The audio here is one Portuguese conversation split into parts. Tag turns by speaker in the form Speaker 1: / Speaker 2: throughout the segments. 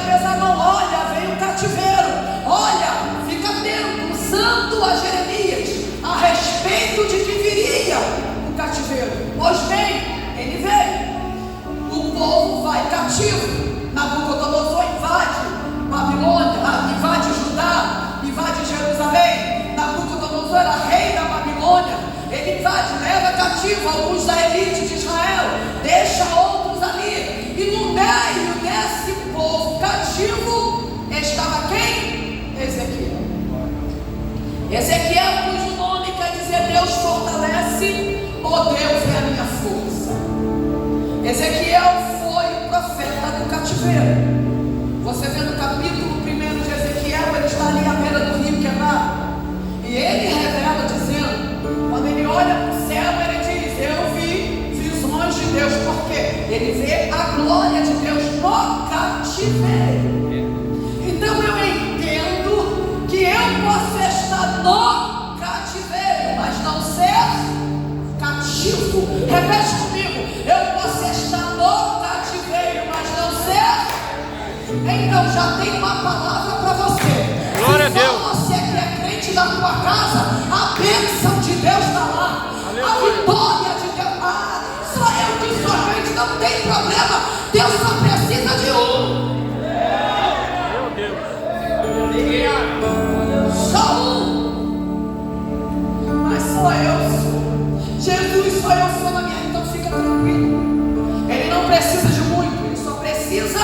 Speaker 1: beleza não, olha, veio o cativeiro, olha, fica atento, usando a Jeremias a respeito de que viria o cativeiro. Pois bem, ele veio, o povo vai cativo, Nabucodonosor invade Babilônia, invade Judá, invade Jerusalém. Nabucodonosor era rei da Babilônia, ele invade, leva cativo alguns da elite de Israel, deixa outros ali, e no meio desse povo cativo estava quem? Ezequiel. Ezequiel, cujo nome quer dizer Deus fortalece, ou Deus é a minha força. Ezequiel foi o profeta do cativeiro. Você vê no capítulo 1 de Ezequiel, ele está ali à beira do rio Quebar, e ele revela dizendo, quando ele olha para o céu, ele diz, eu vi visões de Deus, porque ele vê a glória de Deus no cativeiro. Então eu entendo que eu posso estar no cativeiro, mas não ser cativo. Repete comigo, eu posso estar no cativeiro, mas não ser. Então já tem uma palavra para você.
Speaker 2: Glória a Deus.
Speaker 1: Você que é crente da tua casa, a bênção de Deus está lá. Aleluia. A vitória de Deus. Só eu que sou crente, não tem problema. Deus só precisa de um. Meu Deus. Só um. Mas só eu sou. Jesus só eu sou na minha vida, então fica tranquilo. Ele não precisa de muito, ele só precisa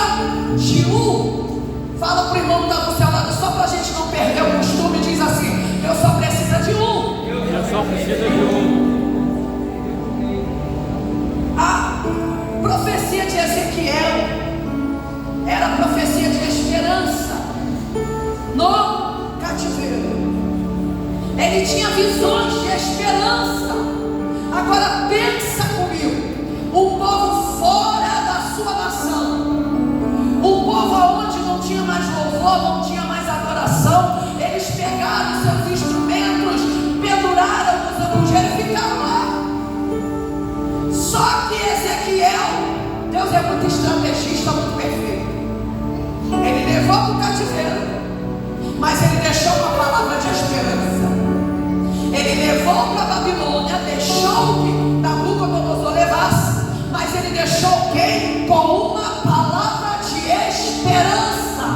Speaker 1: de um. Fala para o irmão que está do seu lado, só para a gente não perder o costume, diz assim, Deus só precisa de um.
Speaker 2: Deus só precisa de um.
Speaker 1: A profecia de Ezequiel era a profecia de esperança no cativeiro. Ele tinha visões de esperança. Agora pensa comigo, um povo fora da sua nação, um povo onde não tinha mais louvor, não tinha mais adoração, eles pegaram seus instrumentos, penduraram nos abrangeiros e ficaram lá. Só que Ezequiel, Deus é muito estrategista, muito perfeito. Ele levou para o cativeiro, mas ele deixou uma palavra de esperança. Ele levou para a Babilônia, deixou que Nabucodonosor levasse, mas ele deixou quem? Com uma palavra de esperança.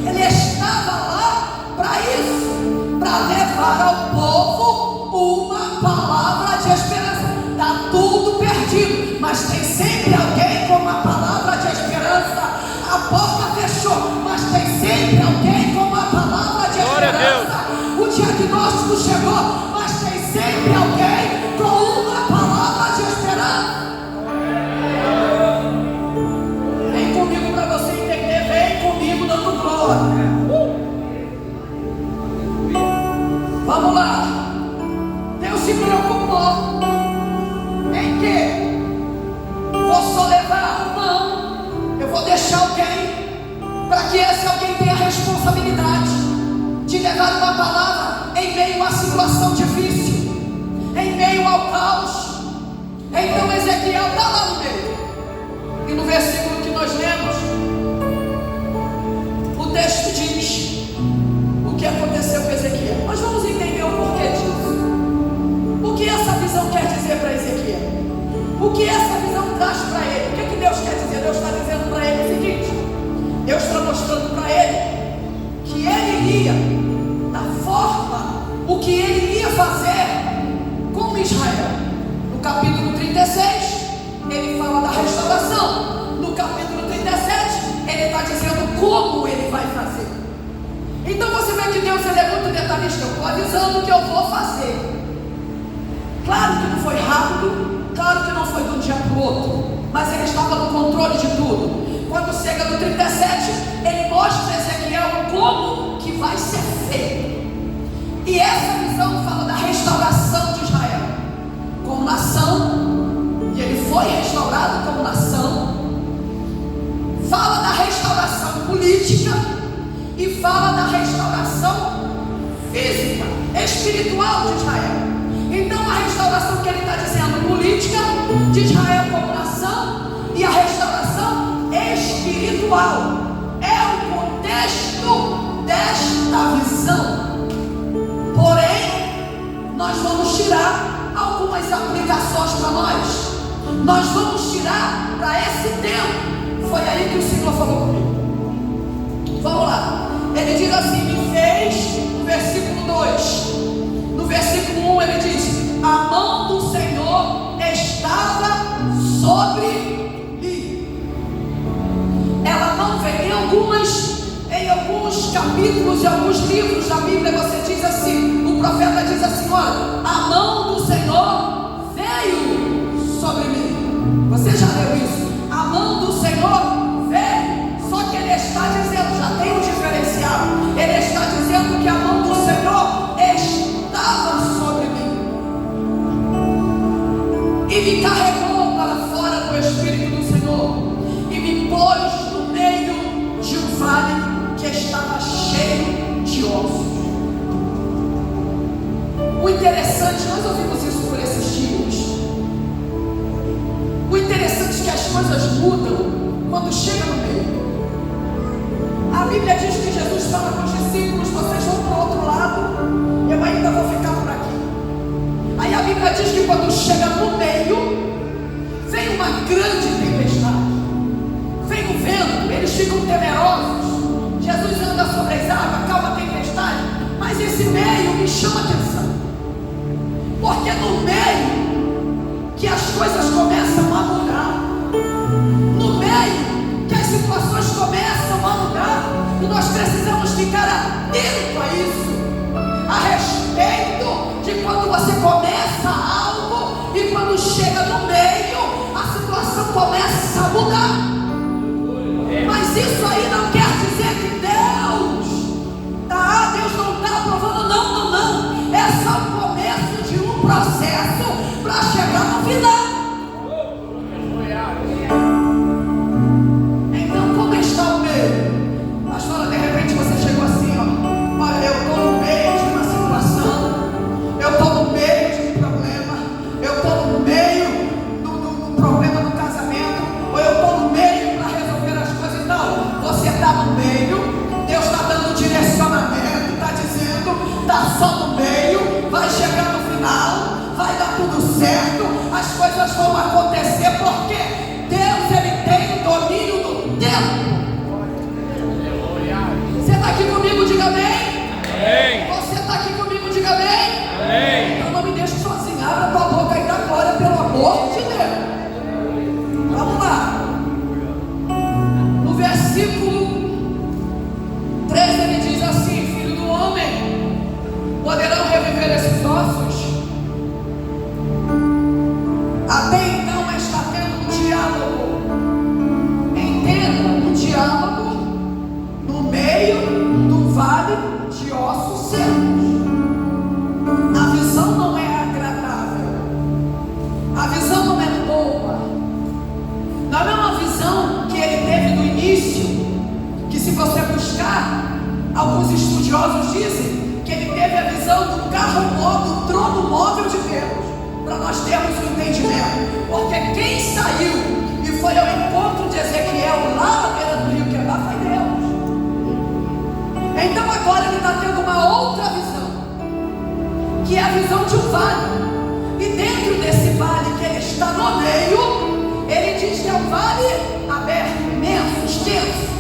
Speaker 1: Ele estava lá para isso, para levar ao povo uma palavra de esperança. Está tudo perdido, mas tem sempre alguém com uma palavra de esperança. A porta fechou, mas tem sempre alguém com uma palavra de esperança. O diagnóstico chegou, mas tem sempre alguém com uma palavra de esperança. Vem comigo para você entender, vem comigo dando glória. Vamos lá. Deus se preocupou em que vou só levar? Não, eu vou deixar alguém, para que esse alguém tenha a responsabilidade de levar uma palavra em meio a situação difícil, em meio ao caos. Então Ezequiel está lá no meio, e no versículo que nós lemos, o texto diz o que aconteceu com Ezequiel. Nós vamos entender o porquê disso. O que essa visão quer dizer para Ezequiel? O que essa visão traz para ele? O que Deus quer dizer? Deus está dizendo para ele o seguinte: Deus está mostrando para ele que ele iria, da forma, o que ele iria fazer com Israel. No capítulo 36, ele fala da restauração. No capítulo 37, ele está dizendo como ele vai fazer. Então você vê que Deus ele é muito detalhista. Eu estou avisando que eu vou fazer. Claro que não foi rápido, claro que não foi de um dia para o outro, mas ele estava no controle de tudo. Quando chega no 37, ele mostra a Ezequiel como que vai ser feito. E essa visão fala da restauração de Israel como nação, e ele foi restaurado como nação. Fala da restauração política e fala da restauração física, espiritual de Israel. Então a restauração que ele está dizendo, política de Israel como nação, e a restauração espiritual é o desta visão. Porém, nós vamos tirar algumas aplicações para nós. Nós vamos tirar para esse tempo. Foi aí que o Senhor falou comigo. Vamos lá. Ele diz assim: me fez, no versículo 2. No versículo 1 ele diz: a mão do Senhor estava sobre mim. Ela não vem em alguns capítulos e alguns livros da Bíblia. Você diz assim, o profeta diz assim: olha, a mão do Senhor veio sobre mim. Você já leu isso? A mão do Senhor veio. Só que ele está dizendo, já tem um diferencial. Ele está dizendo que a mão do Senhor estava sobre mim e me carregou para fora do Espírito do Senhor e me pôs no meio de um vale que estava cheio de ossos. O interessante, nós ouvimos isso por esses dias. O interessante é que as coisas mudam quando chega no meio. A Bíblia diz que Jesus fala com os discípulos: vocês vão para o outro lado, eu ainda vou ficar por aqui. Aí a Bíblia diz que quando chega no meio, vem uma grande tempestade, vem o vento, eles ficam temerosos. Jesus anda sobre as águas, calma a tempestade. Mas esse meio me chama a atenção, porque no meio que as coisas começam a mudar, no meio que as situações começam a mudar, e nós precisamos ficar atento a isso, a respeito de quando você começa algo e quando chega no meio a situação começa a mudar. Mas isso aí não quer dizer que Deus não está aprovando, não. É só o começo de um processo para chegar no final. Então, como está o meio? Pastora, de repente você chegou assim, ó: olha, eu estou no meio de uma situação, eu estou no meio de um problema, eu estou no meio do problema do casamento, ou eu estou no meio para resolver as coisas. Não, você está no meio. Deus está dando direcionamento, está dizendo, está só no meio, vai chegar no final, vai dar tudo certo, as coisas vão acontecer, porque Deus, ele tem o domínio do tempo. Você está aqui comigo? Diga amém.
Speaker 2: Amém.
Speaker 1: Você está aqui comigo? Diga amém.
Speaker 2: Amém.
Speaker 1: Então não me deixe sozinho, abra tua boca e dá glória, pelo amor de Deus. Vamos lá. No versículo 3 ele diz assim: filho do homem, poderão reviver esses ossos? Até então está tendo um diálogo. Entenda, um diálogo no meio do vale de ossos secos. A visão não é agradável, a visão não é boa, não é uma visão que ele teve no início, que se você buscar, alguns estudiosos dizem que ele teve a visão do carro móvel, do trono móvel de Deus, para nós termos um entendimento, porque quem saiu e foi ao encontro de Ezequiel lá na beira do rio Quebar foi Deus. Então agora ele está tendo uma outra visão, que é a visão de um vale, e dentro desse vale que ele está no meio, ele diz que é um vale aberto, imenso, extenso.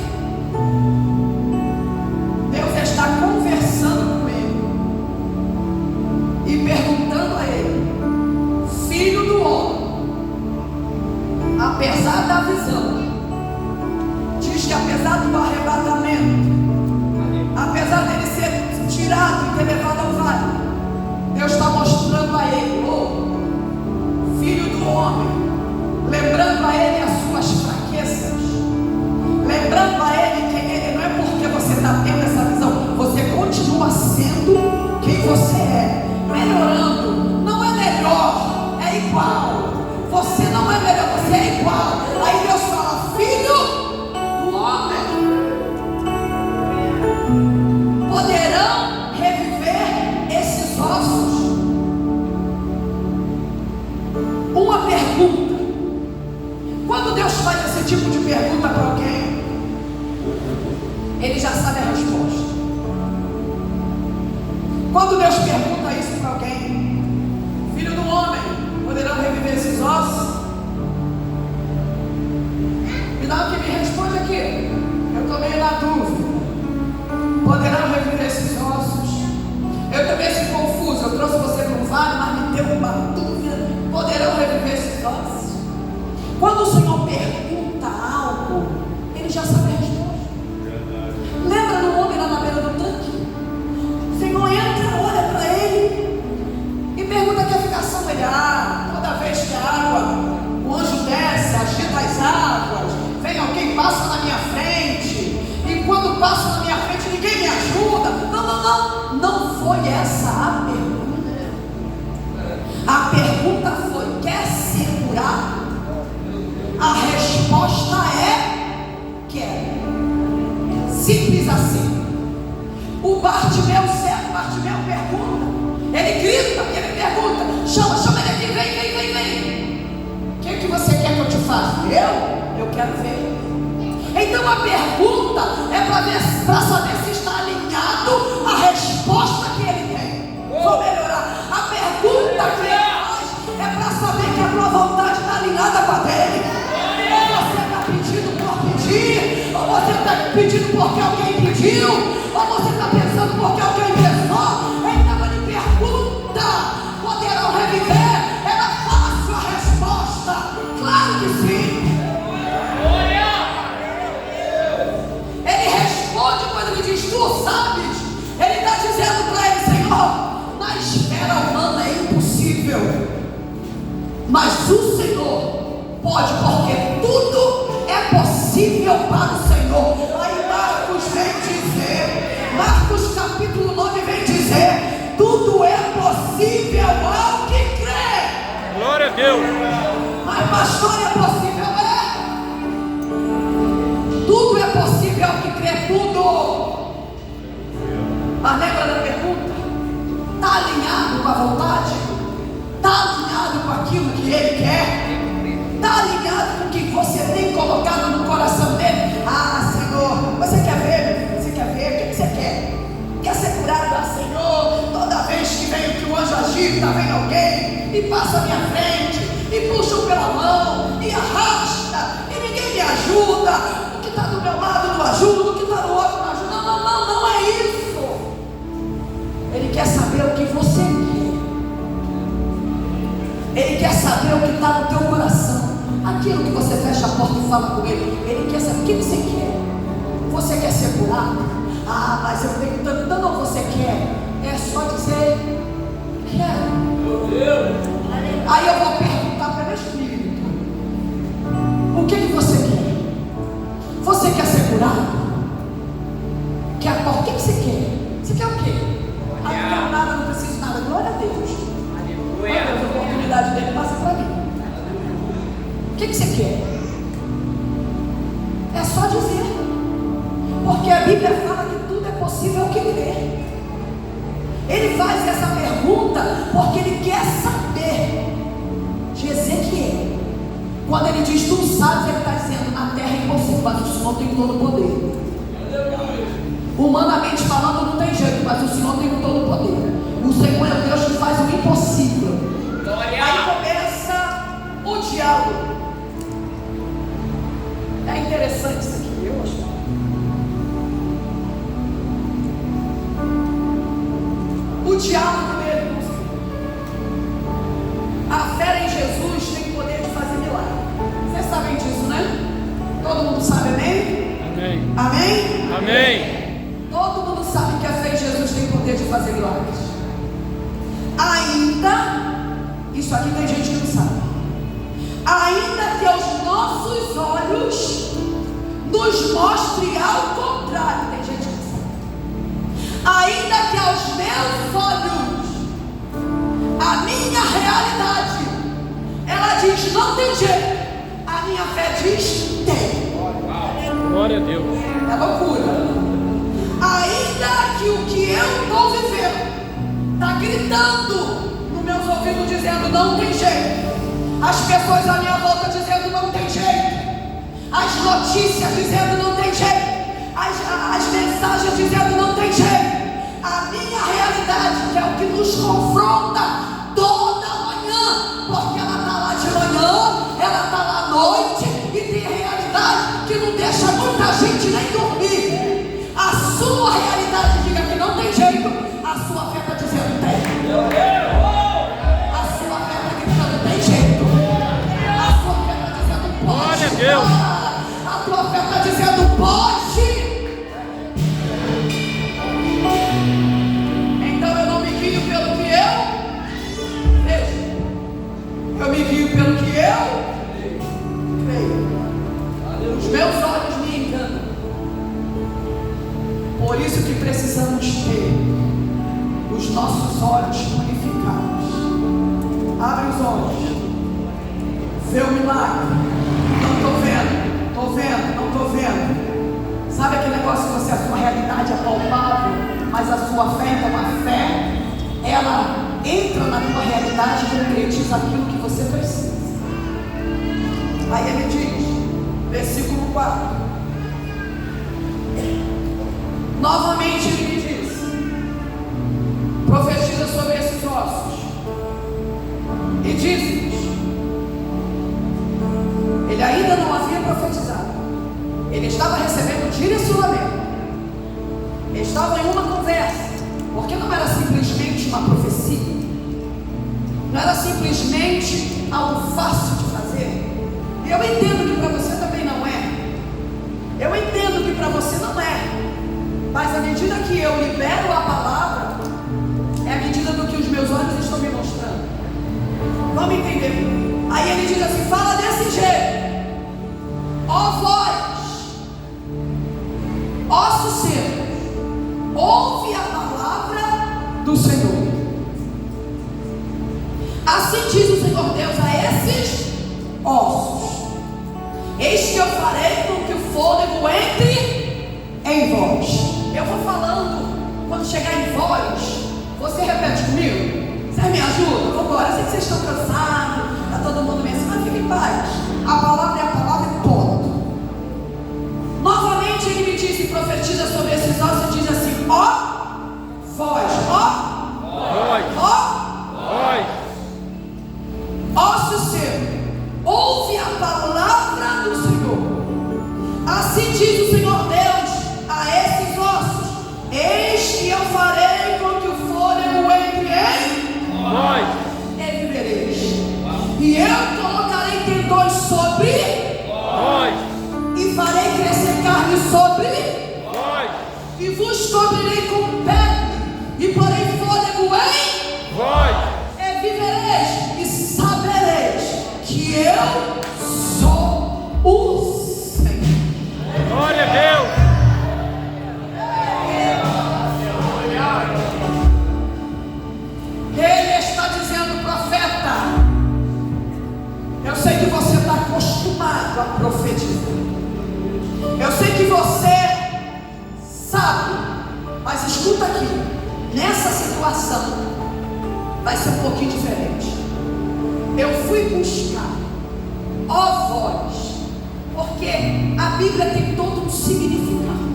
Speaker 1: Deus está conversando com ele e perguntando a ele: filho do homem, apesar da visão, diz que apesar do arrebatamento, apesar dele ser tirado e ter levado ao vale, Deus está mostrando a ele: oh, filho do homem, lembrando a ele as suas fraquezas, lembrando a ele quem ele não é, porque você está tendo essa visão, você continua sendo quem você é, melhorando, não é melhor, é igual, você não é melhor, você é igual. Aí Deus fala: filho do homem, poderão reviver esses ossos? Uma pergunta. Quando Deus faz esse tipo de pergunta para alguém, ele já sabe a resposta. Quando Deus pergunta isso para alguém, filho do homem, poderão reviver esses ossos? Me dá o que me responde aqui. Eu estou meio na dúvida. Poderão reviver esses ossos? Eu também sou confuso. Eu trouxe você para um vale, mas me deu uma dúvida. Poderão reviver esses ossos? Quando o Senhor pergunta algo, Ele já sabe a resposta. Lembra do homem lá na beira do tanque? O Senhor entra, olha para ele e pergunta: quer ficar são? Ele: toda vez que a água, o anjo desce, agita as águas, vem alguém, passa na minha frente, e quando passa na minha frente ninguém me ajuda. Não foi essa a pergunta. A pergunta foi: quer segurar? A resposta é: quero. Simples assim. O Bartimeu, cego, Bartimeu pergunta, ele grita, ele pergunta, chama ele aqui, vem. O que você quer que eu te faça? Eu quero ver. Então a pergunta é para saber se está alinhado a resposta que ele tem. Vou melhorar. A pergunta que ele faz é para saber que a tua vontade está alinhada com a dele. Ou você está pedindo por pedir, ou você está pedindo porque alguém pediu, ou você está pensando porque alguém pensou. Então ele pergunta: poderão reviver? Era fácil a resposta. Claro que sim. Ele responde quando ele diz: tu sabes. Ele está dizendo para ele: Senhor, na esfera humana é impossível, mas o Senhor pode, porque tudo é possível para o Senhor. Aí Marcos vem dizer, Marcos capítulo 9 vem dizer: tudo é possível ao que crê.
Speaker 2: Glória a Deus.
Speaker 1: Mas pastor, é possível? Tudo é possível ao que crê, tudo. Mas lembra da pergunta? Está alinhado com a vontade? Está alinhado com aquilo que Ele quer? Está alinhado com o que você tem colocado no coração dele? Senhor, você quer ver? Você quer ver? O que você quer? Quer ser curado? Senhor, toda vez que vem que o anjo agita, vem alguém e passa à minha frente, e puxa pela mão, e arrasta, e ninguém me ajuda. O que está do meu lado não ajuda, o que está do outro não ajuda. Não é isso. Ele quer saber o que você quer. Ele quer saber o que está no teu coração. Aquilo que você fecha a porta e fala com ele. Ele quer saber o que você quer. Você quer ser curado? Mas eu tenho tanto. Não, você quer. É só dizer: quero. Aí eu vou perguntar para o meu espírito: o que você quer? Você quer ser curado? Quer? O que você quer? Você quer o quê? Não quero nada, não preciso nada. Glória a Deus. Glória a Deus, a oportunidade dele passa para mim. O que você quer? É só dizer. Porque a Bíblia fala que tudo é possível ao que crer. Ele faz essa pergunta porque ele quer saber de Ezequiel. Quando ele diz: tu sabes, ele está dizendo: na terra é impossível, mas o Senhor tem todo o poder. Humanamente falando, não tem jeito, mas o Senhor tem todo o poder. O Senhor é o Deus que faz o impossível. Aí começa o diálogo. É interessante isso aqui, eu acho. O diálogo dele com o Senhor. A fé em Jesus tem poder de fazer milagre. Vocês sabem disso, né? Todo mundo sabe, amém?
Speaker 2: Amém.
Speaker 1: Amém?
Speaker 2: Amém.
Speaker 1: Todo mundo sabe que a fé em Jesus tem poder de fazer milagres. Ainda, isso aqui tem gente que não sabe. Ainda que aos nossos olhos nos mostre ao contrário, tem gente que não sabe. Ainda que aos meus olhos, a minha realidade, ela diz: não tem jeito. A minha fé diz: tem.
Speaker 2: Glória a Deus.
Speaker 1: É loucura. Ainda que o que eu estou vivendo está gritando nos meus ouvidos dizendo: não tem jeito. As pessoas à minha volta dizendo: não tem jeito. As notícias dizendo: não tem jeito. As mensagens dizendo: não tem jeito. a minha realidade, que é o que nos confronta toda manhã, porque ela está lá de manhã, ela está lá à noite, e tem realidade que não deixa muita gente nem dormir. A sua realidade diga que não tem jeito, a sua fé está dizendo tem. A sua fé está gritando tem jeito. A sua fé está dizendo pode.
Speaker 2: Glória a Deus.
Speaker 1: A tua fé está dizendo pode. Então eu não me guio pelo que eu vejo, eu me guio pelo que eu creio. Os meus olhos me enganam. Por isso que precisamos ter os nossos olhos purificados. Abre os olhos, vê o milagre. Não estou vendo, não estou vendo. Sabe aquele negócio que você, a sua realidade é palpável, mas a sua fé, então a fé, ela entra na tua realidade e concretiza aquilo que você precisa. Aí ele diz, versículo 4. Novamente ele me diz, profetiza sobre esses ossos e diz-lhes. Ele ainda não havia profetizado, ele estava recebendo direcionamento, ele estava em uma conversa, porque não era simplesmente uma profecia, não era simplesmente algo fácil de fazer. E eu entendo que para você também não é, eu entendo que para você não é. Mas à medida que eu libero a palavra, é à medida do que os meus olhos estão me mostrando. Vamos entender? Aí ele diz assim, fala desse jeito: ó vós, ossos secos, ouve a palavra do Senhor. Assim diz o Senhor Deus a esses ossos: eis que eu farei com que o fôlego entre em vós. Eu vou falando, quando chegar em vós, você repete comigo? Vocês me ajudam? Vamos embora. Eu sei que vocês estão cansados, está todo mundo meio assim, mas fique em paz. A palavra é a palavra e ponto. Novamente ele me diz e profetiza sobre esses ossos e diz assim: ó, vós, ossos seus, ouve a palavra do Senhor. Assim diz o Senhor Deus a esses ossos: eis que eu farei com que o fôlego entre em vós e vivereis. E eu colocarei tendões sobre vós, e farei crescer carne sobre vós, e vos cobrirei com pele, e porei fôlego em
Speaker 2: vós,
Speaker 1: e vivereis, e sabereis que eu sou o Senhor.
Speaker 2: glória a Deus.
Speaker 1: Ele está dizendo, profeta, eu sei que você está acostumado a profetizar, eu sei que você sabe, mas escuta aqui, nessa situação vai ser um pouquinho diferente. Eu fui buscar, ó vós, porque a Bíblia tem todo um significado.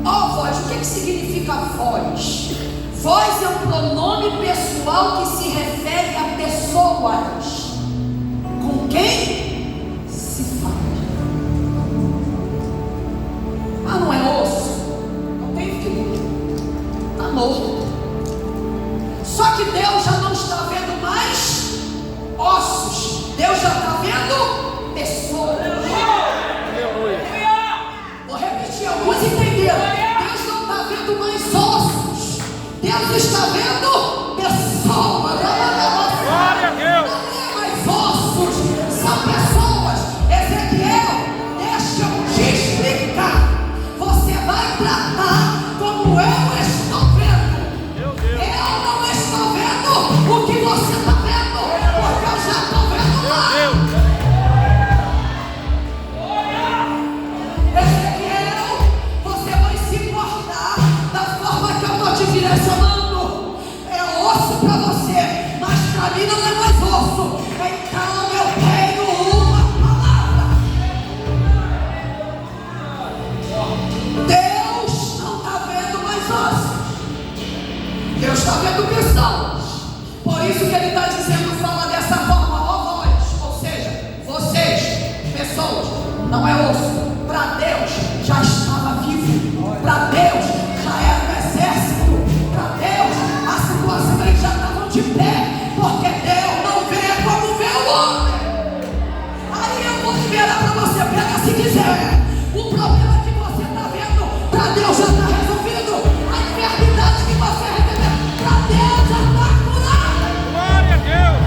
Speaker 1: Ó vós, o que significa vós? Vós é um pronome pessoal que se refere a pessoas com quem se fala. Ah, não é osso? Não tem figura, está morto. Só que Deus já não está vendo mais ossos, Deus já está vendo pessoas. Vou repetir, alguns entenderam. Deus não está vendo mais ossos, Deus está vendo pessoas.
Speaker 2: Glória a Deus.
Speaker 1: Não é mais ossos, são pessoas. pessoas, não é osso. Para Deus já estava vivo. Para Deus já era um exército. Para Deus a situação eles já estavam de pé, porque Deus não vê como vê o homem. Aí eu vou liberar para você, pega se quiser. O problema que você está vendo, para Deus já está resolvido. A enfermidade que você recebeu, para Deus já está curada.
Speaker 2: Glória a Deus.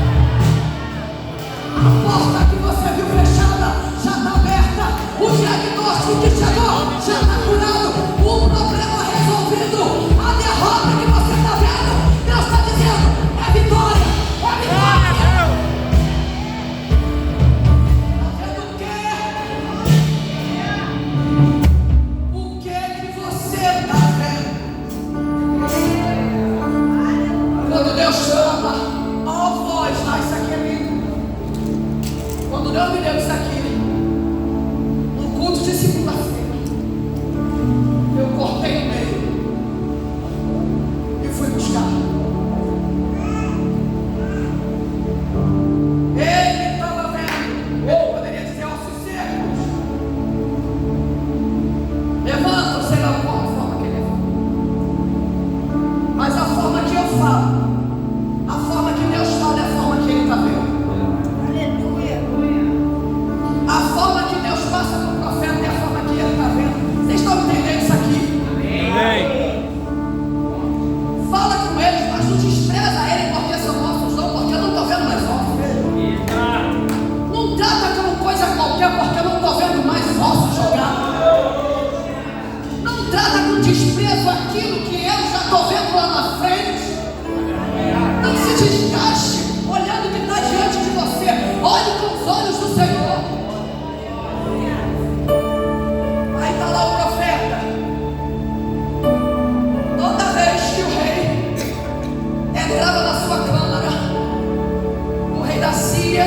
Speaker 1: A porta que você viu fechada já está aberta. O diagnóstico que chegou já está curado. O problema resolvido. A derrota que você está vendo, Deus está dizendo, é vitória, é vitória. Está vendo o quê? O que você está vendo? Quando Deus chama, ó voz, isso aqui é lindo. Quando Deus me deu isso aqui, no culto de segunda-feira, eu cortei no meio e fui buscar. Ele estava vendo. Ele poderia dizer aos secos: levanta, sei lá qual forma que ele levanta. Mas a forma que eu falo, a forma que Deus fala é a forma que ele está vendo. A forma que Deus passa para o profeta é a forma que ele está vendo. Vocês estão entendendo isso aqui?
Speaker 2: Amém.
Speaker 1: Fala com eles, mas não despreza ele porque são ossos, não, porque eu não estou vendo mais ossos. Não trata como coisa qualquer, porque eu não estou vendo mais ossos jogados. Não trata com desprezo aquilo que eu já estou vendo lá na frente. Não se desgaste olhando o que está diante de você. Olhe com os olhos do Senhor. Aí está lá o profeta. Toda vez que o rei entrava na sua câmara, o rei da Síria,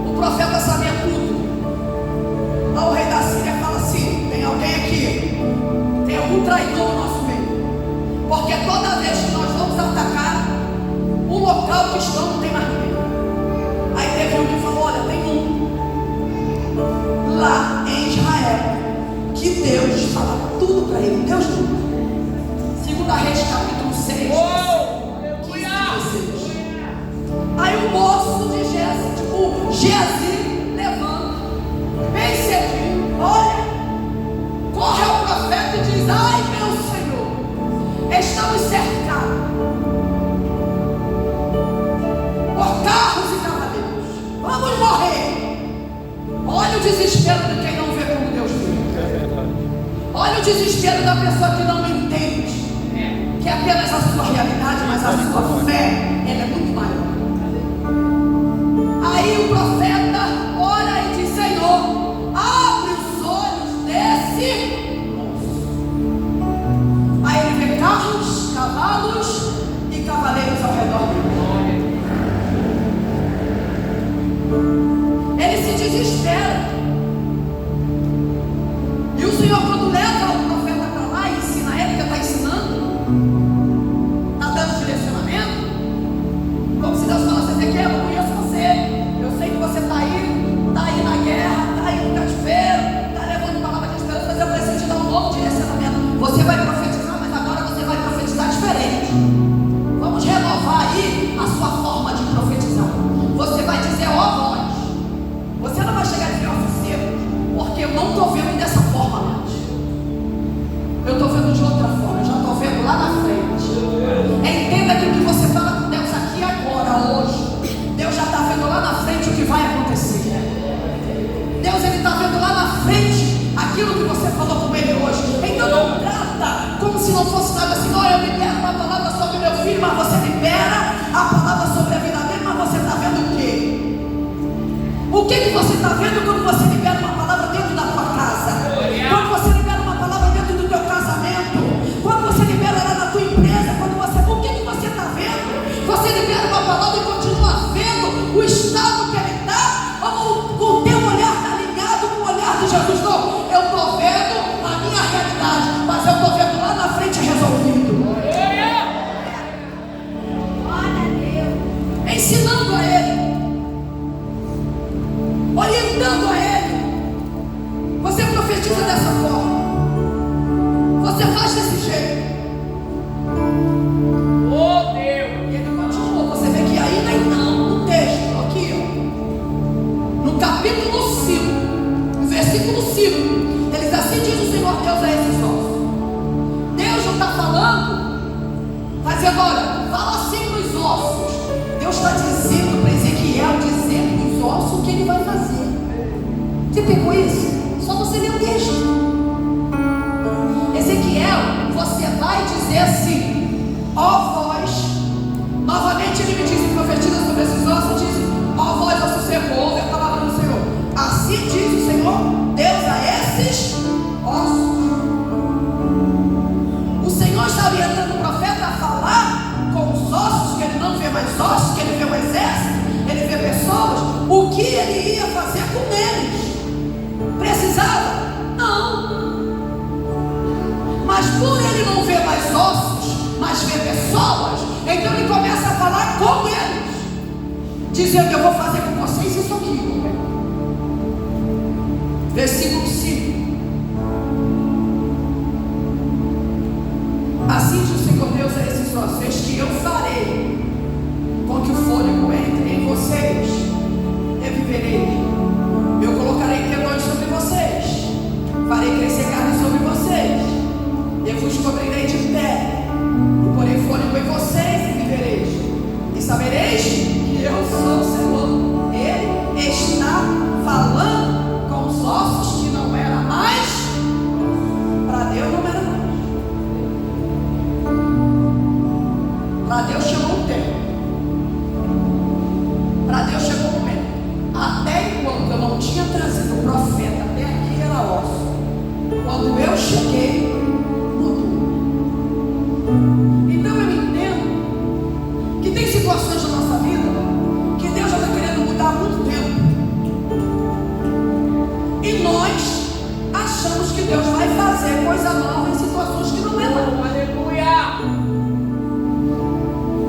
Speaker 1: o profeta sabia tudo. Lá o rei da Síria fala assim: tem alguém aqui, tem algum traidor no nosso meio, porque toda vez que nós vamos atacar, o local que estão não tem mais ninguém. Aí teve um que falou: olha, tem um lá em Israel que Deus fala tudo para ele. Deus tudo. 2 Reis capítulo 6, 15 a 16. Aí o moço de Geazi levanta bem cedinho, olha, corre ao profeta e diz: ai meu Senhor, estamos cercados por carros e cavaleiros, vamos morrer. Olha o desespero de quem não vê como Deus vê. Olha o desespero da pessoa que não entende que é apenas a sua realidade, mas a sua fé, ela é muito maior. Aí o profeta ora e diz: Senhor, abre os olhos desse moço. Aí ele vê carros, cavalos e cavaleiros ao redor dele. Ele se desespera. E o Senhor, quando leva o profeta para lá e ensina ele, que está ensinando, está dando direcionamento, como se Deus falasse: Ezequiel, eu conheço você, eu sei que você está aí na guerra, está aí no cativeiro, está levando palavra de esperança, mas eu preciso te dar um novo direcionamento. Você vai profetizar, mas agora você vai profetizar diferente. Vamos renovar aí a sua forma de profetizar. Você vai dizer: ó voz. Você não vai chegar e dizer: oficeiro, porque eu não estou vendo dessa forma mais. Eu estou vendo de outra forma, eu já estou vendo lá na frente. Entenda que o que você fala com Deus aqui agora, hoje, Deus já está vendo lá na frente o que vai acontecer. Deus, Ele está vendo lá na frente aquilo que você falou com Ele hoje. Então não trata como se não fosse nada assim: olha, eu libero uma palavra sobre meu filho, mas você libera a palavra sobre a vida dele, mas você está vendo o quê? O que você está vendo quando você libera uma palavra dentro da tua casa? Quando você libera uma palavra dentro do teu casamento? Quando você libera lá na tua empresa? O que você está vendo? Você libera uma palavra e continua vendo o estado que ele está? Ou o teu olhar está alinhado com o olhar de Jesus? Não, eu estou vendo a minha realidade, mas eu estou vendo lá na frente resolvido. Ensinando a ele. imitando a ele. Você profetiza dessa forma. Você faz desse jeito. Oh Deus! E ele continua. Você vê que ainda então, no texto, aqui, ó, no capítulo 5, no versículo 5, ele diz assim: diz o Senhor Deus a esses ossos. Deus não está falando, está dizendo: olha, fala assim para os ossos. Deus está dizendo para Ezequiel, dizendo para os ossos o que ele vai fazer. Você pegou isso? Só você ler o texto. Ezequiel, você vai dizer assim: ó voz, novamente ele me diz, profetiza sobre esses ossos, diz: ó voz, osso seco, ouve a palavra do Senhor. Assim diz o Senhor Deus a esses ossos. O Senhor está orientando o profeta a falar com os ossos, que ele não vê mais ossos, que ele vê um exército, ele vê pessoas, o que ele ia fazer com eles. Precisava? Não. Mas por ele não ver mais ossos, mas ver pessoas, então ele começa a falar com eles, dizendo: eu vou fazer com vocês isso aqui. Versículo 5. Assim diz o Senhor Deus a esses ossos: eis que eu farei com que o fôlego entre em vocês, reviverei. Eu colocarei tendões sobre vocês, farei crescer carne sobre vocês, eu vos cobrirei de pele, e porei fôlego em vocês e vivereis, e sabereis que eu sou o Senhor. Ele está falando com os ossos que não era mais, para Deus não era mais. Para Deus chegou um tempo, para Deus chegou um momento. Até enquanto eu não tinha trazido o profeta até aqui era osso. Quando eu cheguei, mudou. Então eu entendo que tem situações na nossa vida que Deus já está querendo mudar há muito tempo. E nós achamos que Deus vai fazer coisa nova em situações que não é nova. Aleluia!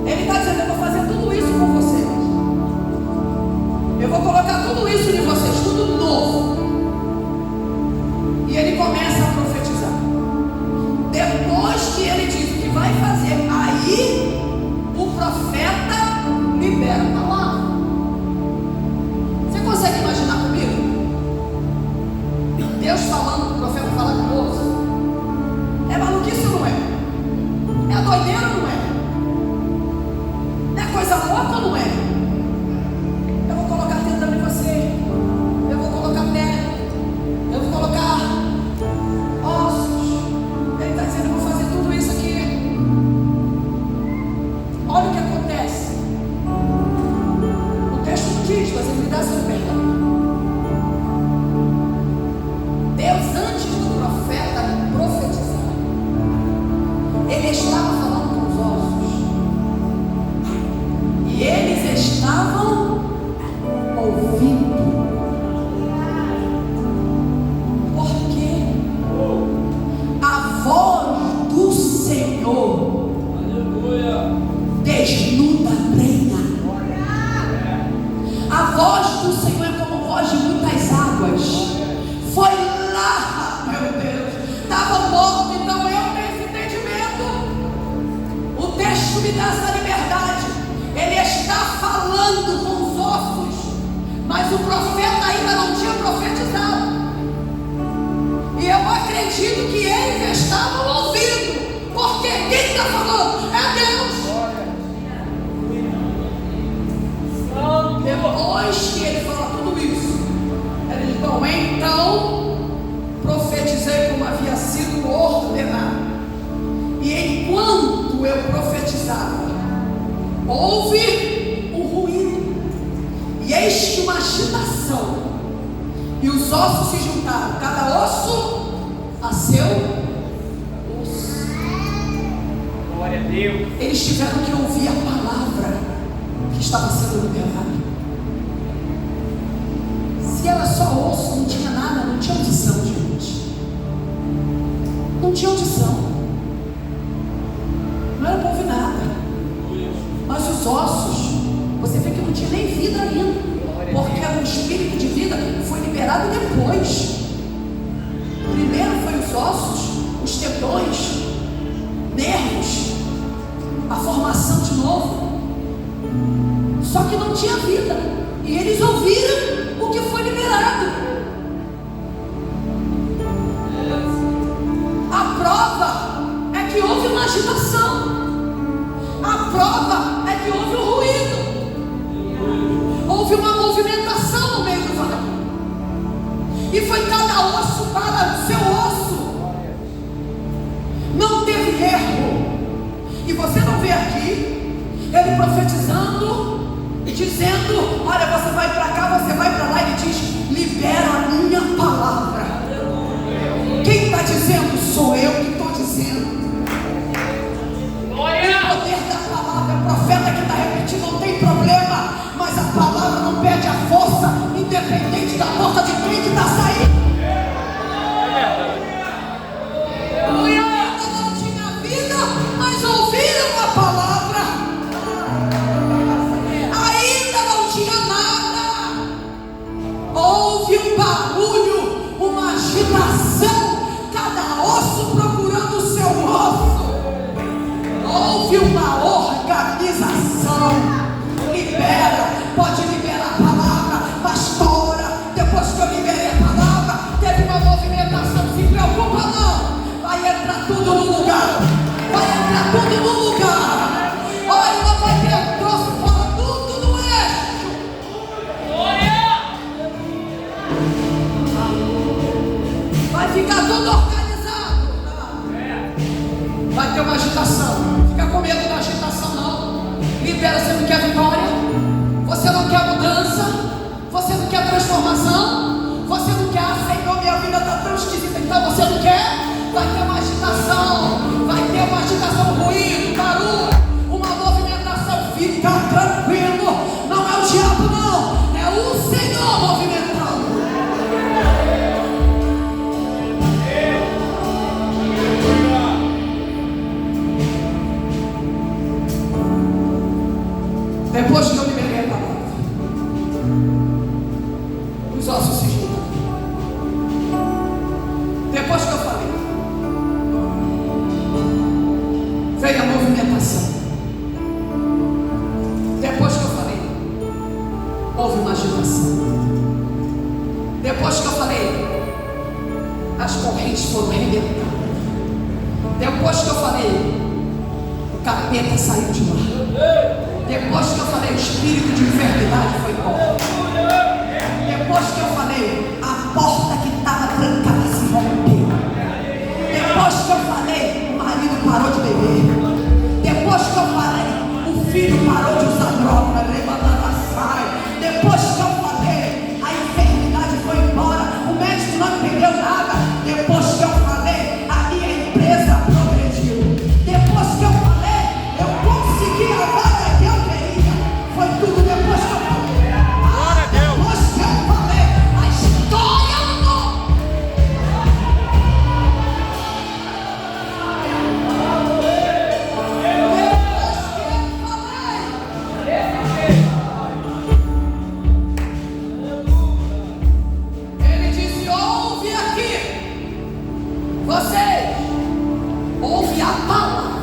Speaker 1: Ele está dizendo: eu vou fazer tudo isso com vocês. Eu vou colocar tudo isso em vocês, tudo novo. E ele começa a profetizar. Depois que ele diz o que vai fazer, aí o profeta libera a palavra. Você consegue imaginar comigo? Deus falando, o profeta fala com o moço. É maluquice ou não é? É doideira ou não é? É coisa louca ou não é? Eu vou colocar tendão em você, eu vou colocar pele, eu vou colocar ossos. Ele está dizendo: eu vou fazer tudo isso aqui. Olha o que acontece. O texto não diz, mas ele me dá essa perdão. Deus, antes do profeta profetizar, ele estava falando com os ossos, e eles estavam ouvindo. Porque a voz do Senhor, aleluia, desnuda a treina. A voz do Senhor é como voz de muitas águas. Foi lá, meu Deus, estava morto. Então eu tenho esse entendimento. O texto me dá essa liberdade. Ele está falando com os ossos, mas o profeta ainda não tinha profetizado. E eu acredito que eles estavam ouvindo, porque quem está falando é Deus. Depois que ele fala tudo isso, ele diz: bom, então profetizei como havia sido ordenado. E enquanto eu profetizava, houve um ruído, e eis que uma agitação, e os ossos se juntaram, cada osso a seu osso. Glória a Deus. Eles tiveram que ouvir a palavra que estava sendo liberada. Se era só osso, não tinha nada, não tinha audição, gente. Não tinha audição. Não era para ouvir nada. Mas os ossos, você vê que não tinha nem vida ainda, porque o espírito de vida foi liberado depois. Primeiro foi os ossos, os tendões, nervos, a formação de novo. Só que não tinha vida. E eles ouviram o que foi liberado. A prova é que houve uma agitação. A prova é que houve um ruído. Houve uma movimentação no meio do vale. E foi cada osso para o seu osso. Não teve erro. E você não vê aqui ele profetizando, dizendo: olha, você vai para cá, você vai para lá. Ele diz: libera a minha palavra. Quem está dizendo? Sou eu que estou dizendo. O poder da palavra, o profeta que está repetindo, não tem problema, mas a palavra não perde a força, independente da porta de quem que está saindo. Ainda não tinha vida, mas ouviram a palavra. Ainda não tinha nada. Houve um barulho, uma agitação, cada osso procurando o seu osso. Houve uma organização. Libera, pode liberar a palavra, pastora. Depois que eu liberei a palavra, teve uma movimentação. Se preocupa não, vai entrar tudo no lugar. Vai entrar tudo no lugar. Olha, não vai ter troço fora, tudo no eixo. Vai ficar tudo organizado. Vai ter uma agitação. Fica com medo da agitação não. Libera, você não quer vitória? Você não quer mudança? Você não quer transformação? Você não quer? Senhor, minha vida está tão esquisita. Então você não quer? Vai ter uma agitação. Vai ter uma agitação, ruído, barulho, uma movimentação. Fica tranquilo. Não é o diabo não, é o Senhor movimentando. Depois que eu liberei a palavra, os ossos se juntam. Depois que eu falei, veio a movimentação. Depois que eu falei, houve uma agitação. Depois que eu falei, as correntes foram rebentadas. Depois que eu falei, o capeta saiu de lá. Depois que eu falei, o espírito de enfermidade foi embora. Depois que eu falei, a porta que estava trancada se rompeu. Depois que eu falei, o marido parou de beber. Depois que eu falei, o filho parou de usar droga. Depois que eu falei, a enfermidade foi embora. O médico não entendeu nada. Depois que eu falei, a minha empresa progrediu. Depois que eu falei, eu consegui a vaga que eu queria. Foi tudo depois que eu falei. Depois que eu falei, a história mudou. Ele disse: ouve aqui. Você ouve a palavra.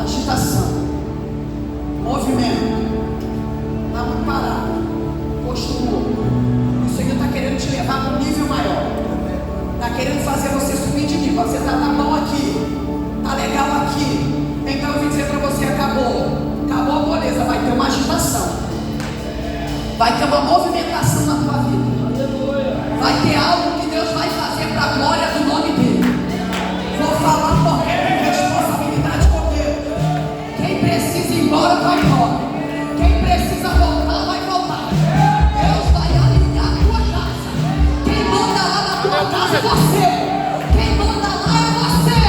Speaker 1: Agitação, movimento, está muito parado, postura. O Senhor está querendo te levar para um nível maior. Está querendo fazer você subir de nível. Você está bom aqui, está legal aqui. Então eu vim dizer para você: acabou. Acabou, beleza. Vai ter uma agitação. Vai ter uma movimentação na tua vida. Vai ter algo que Deus vai fazer para a glória do nome dele. Vou falar porque tem responsabilidade com Deus. Quem precisa ir embora, vai embora. Quem precisa voltar, vai voltar. Deus vai alinhar a tua casa. Quem manda lá na tua casa é você. Quem manda lá é você.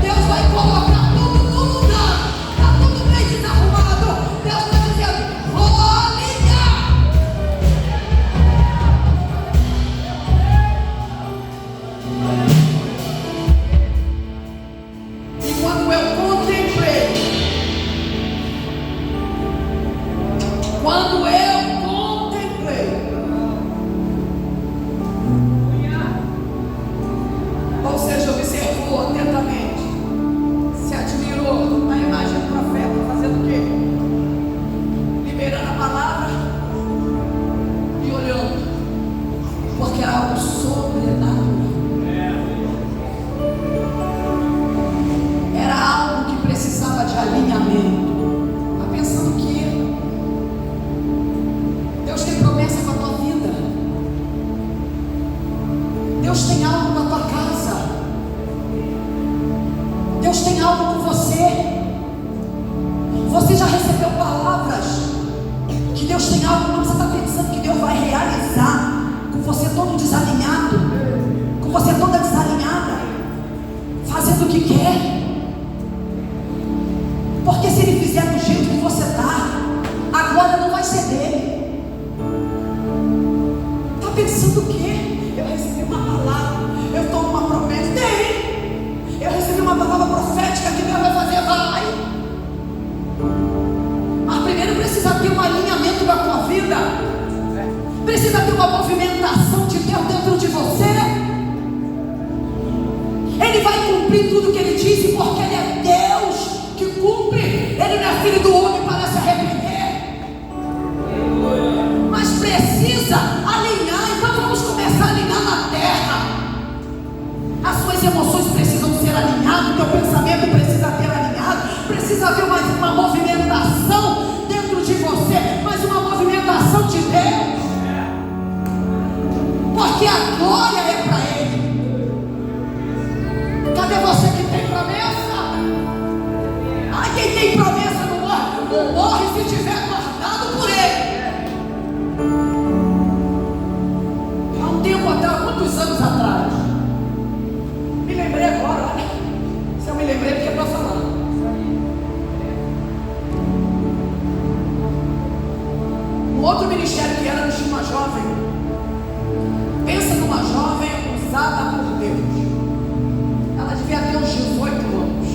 Speaker 1: Deus vai colocar tudo no lugar. Está tudo bem desarrumado. Deus está dizendo: vou alinhar. porque era algo sobrenatural. Era algo que precisava de alinhamento. Está pensando que Deus tem promessa para a tua vida. Deus tem algo para a tua casa. Deus tem algo com você. Você já recebeu palavras que Deus tem algo, mas você está pensando que Deus vai realizar com você todo desalinhado, com você toda desalinhada, fazendo o que quer. Porque se Ele fizer do jeito que você está, a glória não vai ser dele. Está pensando o quê? Eu recebi uma palavra, eu estou numa promessa. Eu recebi uma palavra profética que Deus vai fazer, vai. Mas primeiro precisa ter um alinhamento na tua vida. Precisa ter uma movimentação de Deus dentro de você. Ele vai cumprir tudo que Ele disse, porque Ele é Deus que cumpre. Ele não é filho do homem para se arrepender. Mas precisa alinhar. Então vamos começar a alinhar na terra. As suas emoções precisam ser alinhadas, o teu pensamento precisa ter alinhado, precisa haver uma movimentação dentro de você, mas uma movimentação de Deus, porque a glória é para Ele. Cadê você que tem promessa? Ah, quem tem promessa não morre, não morre se estiver guardado por Ele. Há um tempo atrás, muitos anos atrás, me lembrei agora, olha. Se eu me lembrei, porque é para falar. No outro ministério que era, tinha uma jovem. Pensa numa jovem usada por Deus. Ela devia ter uns 18 anos.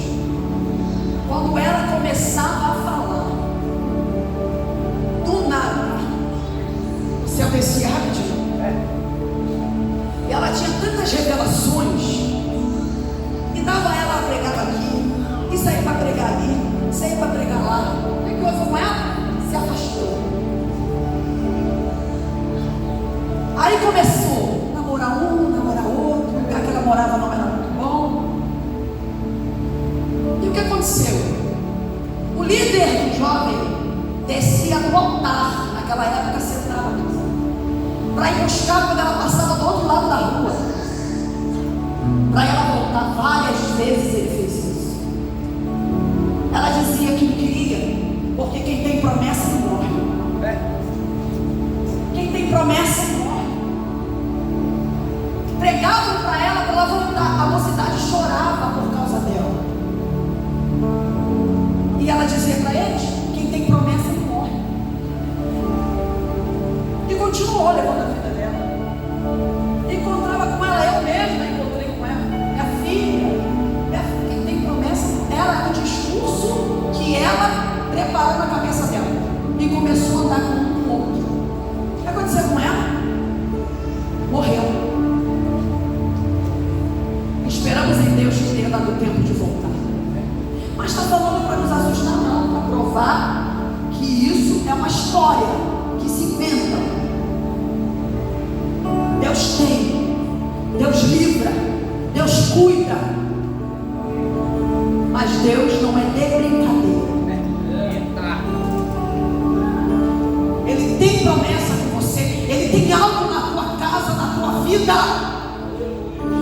Speaker 1: Quando ela começava a falar, do nada, o céu descia rapidinho. E ela tinha tantas revelações. E dava ela a pregar aqui, e saía para pregar ali, saía para pregar lá. O que houve com ela? Se afastou. Aí começou a namorar um, namorar outro. O lugar que ela morava não era muito bom. E o que aconteceu? O líder do jovem descia no altar, naquela época sentava para ir buscar quando ela passava do outro lado da rua. Para ela voltar. Várias vezes ele fez isso. Ela dizia que não queria, porque quem tem promessa não morre. Quem tem promessa não morre. Pregavam para ela voltar. A mocidade chorava por causa dela. E ela dizia para eles: quem tem promessa não morre. E continuou levando a vida dela. Encontrava com ela, eu mesma encontrei com ela. Minha filha, quem tem promessa, ela era o discurso que ela preparou na cabeça dela. E começou a andar com um outro. O que aconteceu com ela? Morreu. Esperamos em Deus que tenha dado tempo de voltar. Mas está falando para nos assustar, não, para provar que isso é uma história que se inventa. Deus tem, Deus livra, Deus cuida, mas Deus não é de brincadeira. Ele tem promessa com você, Ele tem algo na tua casa, na tua vida,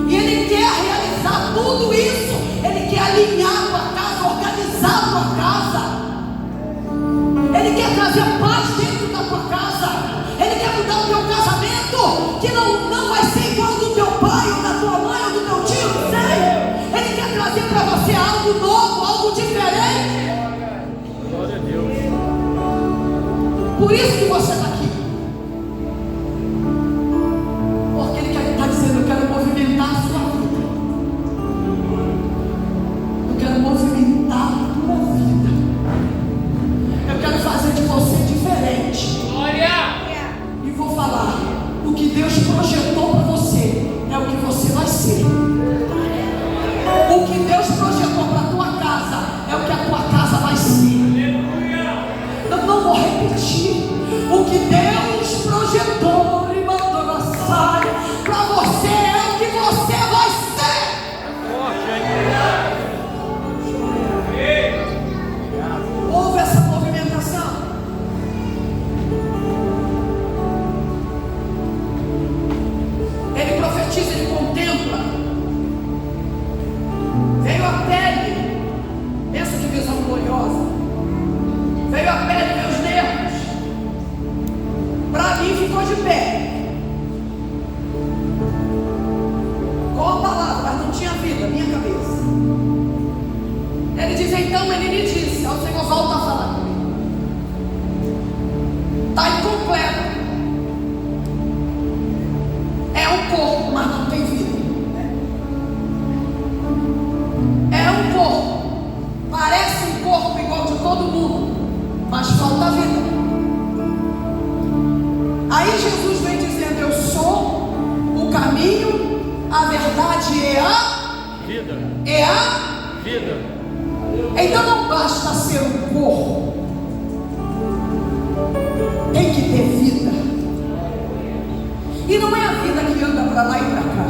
Speaker 1: e Ele quer realizar tudo isso. Ele quer alinhar a tua casa, organizar a tua casa. Ele quer trazer paz dentro da tua casa. Ele quer mudar o teu casamento, que não vai ser igual do teu pai, ou da tua mãe, ou do teu tio, não sei. Ele quer trazer para você algo novo, algo diferente.
Speaker 2: Glória a Deus.
Speaker 1: Por isso que você está aqui. Porque Ele está dizendo: eu quero movimentar a sua vida. Eu quero movimentar a tua vida. Eu quero fazer de você diferente.
Speaker 2: Glória!
Speaker 1: E vou falar: o que Deus projetou para você é o que você vai ser. O que Deus projetou para a tua casa é o que a tua casa vai ser. Eu não vou repetir. O que Deus projetou, Ele mandou na saia. de pé, com a palavra, mas não tinha vida, minha cabeça. Ele diz, então ele me disse, o Senhor volta a falar comigo. Está incompleto. É um corpo, mas não tem vida. É um corpo, parece um corpo igual de todo mundo, mas falta vida. Aí Jesus vem dizendo, eu sou o caminho, a verdade e a
Speaker 2: vida.
Speaker 1: É a
Speaker 2: Vida.
Speaker 1: Então não basta ser um corpo, tem que ter vida. E não é a vida que anda para lá e para cá.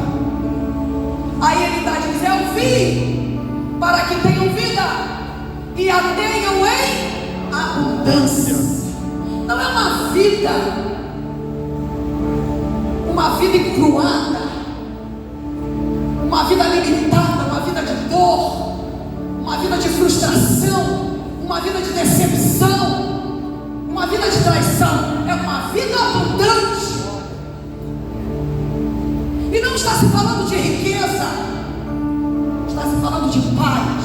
Speaker 1: Aí ele está dizendo, eu vim para que tenham vida e a tenham em abundância. Não é uma vida encruada, uma vida limitada, uma vida de dor, uma vida de frustração, uma vida de decepção, uma vida de traição. É uma vida abundante. E não está se falando de riqueza, está se falando de paz,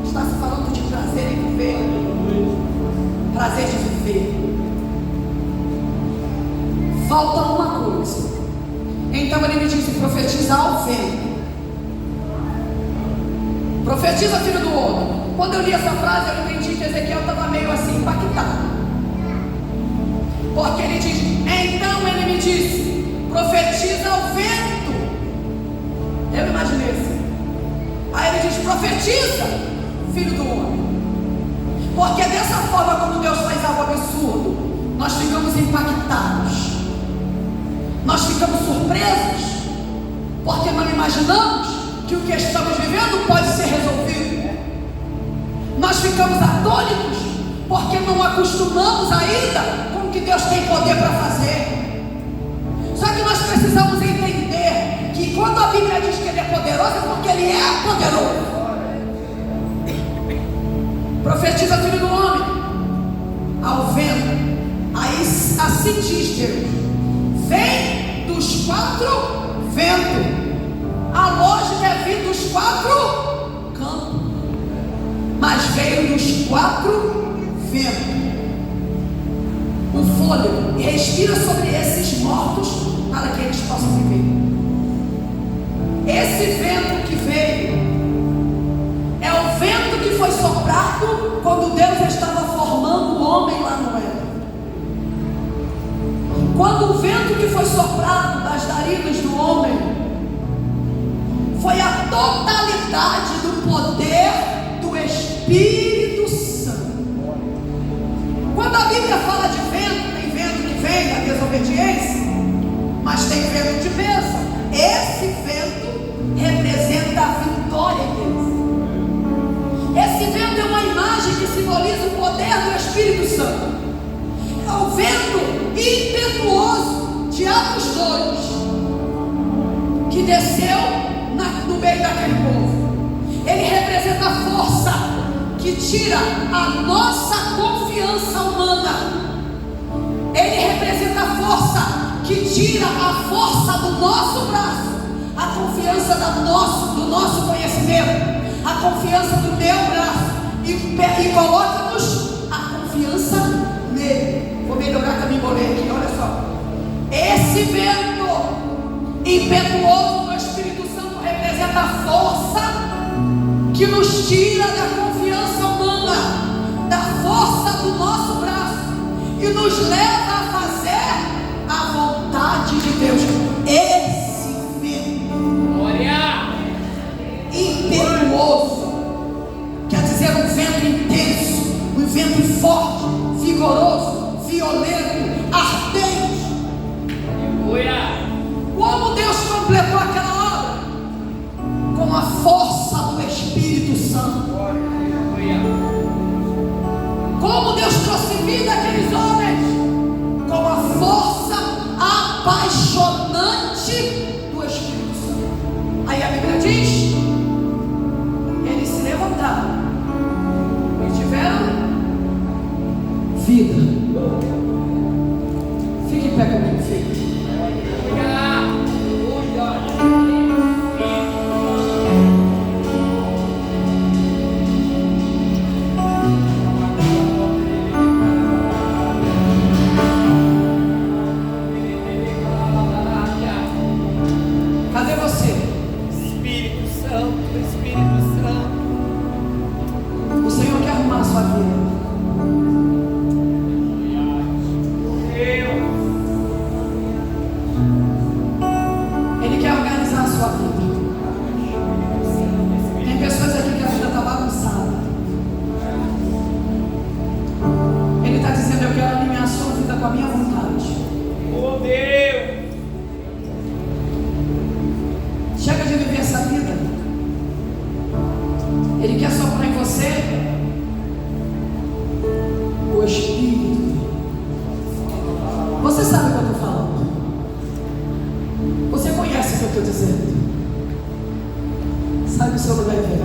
Speaker 1: está se falando de prazer em viver, prazer de viver. Falta uma coisa. Então ele me disse, profetiza ao vento. Profetiza, filho do homem. Quando eu li essa frase, eu entendi que Ezequiel estava meio assim, impactado. Porque ele diz, então ele me disse, profetiza ao vento. Eu imaginei assim. Aí ele diz, profetiza, filho do homem. Porque dessa forma, quando Deus faz algo absurdo, nós ficamos impactados, nós ficamos surpresos, porque não imaginamos que o que estamos vivendo pode ser resolvido. Nós ficamos atônitos, porque não acostumamos ainda com o que Deus tem poder para fazer. Só que nós precisamos entender que quando a Bíblia diz que Ele é poderoso, é porque Ele é poderoso. Profetiza, filho do homem, ao vento. Aí assim diz Deus, vem dos quatro ventos. A lógica é vir dos quatro campos, mas veio dos quatro ventos. O fôlego, e respira sobre esses mortos para que eles possam viver. Esse vento que veio é o vento que foi soprado quando Deus estava formando o homem lá no Éden. Quando o vento que foi soprado das narinas do homem foi a totalidade do poder do Espírito Santo. Quando a Bíblia fala de vento, tem vento que vem da desobediência, mas tem vento de bênção. Esse vento representa a vitória de Deus. Esse vento é uma imagem que simboliza o poder do Espírito Santo. É o vento impetuoso de Atos 2 que desceu no meio daquele povo. Ele representa a força que tira a nossa confiança humana. Ele representa a força que tira a força do nosso braço, a confiança do nosso conhecimento, a confiança do meu braço, e coloca-nos a confiança nele. Vou melhorar que eu me embolei aqui, olha só. Esse vento impetuoso do Espírito Santo representa a força que nos tira da confiança humana, da força do nosso braço, e nos leva a fazer a vontade de Deus. Esse vento impetuoso quer dizer um vento intenso, um vento forte, vigoroso, violento, ardente. Como Deus completou aquela obra? Com a força do Espírito Santo. Como Deus trouxe vida àqueles homens? Com a força apaixonante do Espírito Santo. Aí a Bíblia diz, eles se levantaram e tiveram vida. Fique pé comigo, filho. Cadê você?
Speaker 3: Espírito Santo, Espírito Santo.
Speaker 1: O Senhor quer arrumar a sua vida. Ele quer organizar a sua vida. Tem pessoas aqui que a vida está bagunçada. Ele está dizendo: eu quero alinhar a sua vida com a minha vontade.
Speaker 3: Oh Deus!
Speaker 1: Chega de viver essa vida. Ele quer soprar em você o Espírito. Você sabe o que eu estou falando. Você conhece o que eu estou dizendo. Sabe o seu lugar é ver.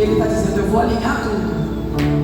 Speaker 1: Ele está dizendo: eu vou alinhar tudo.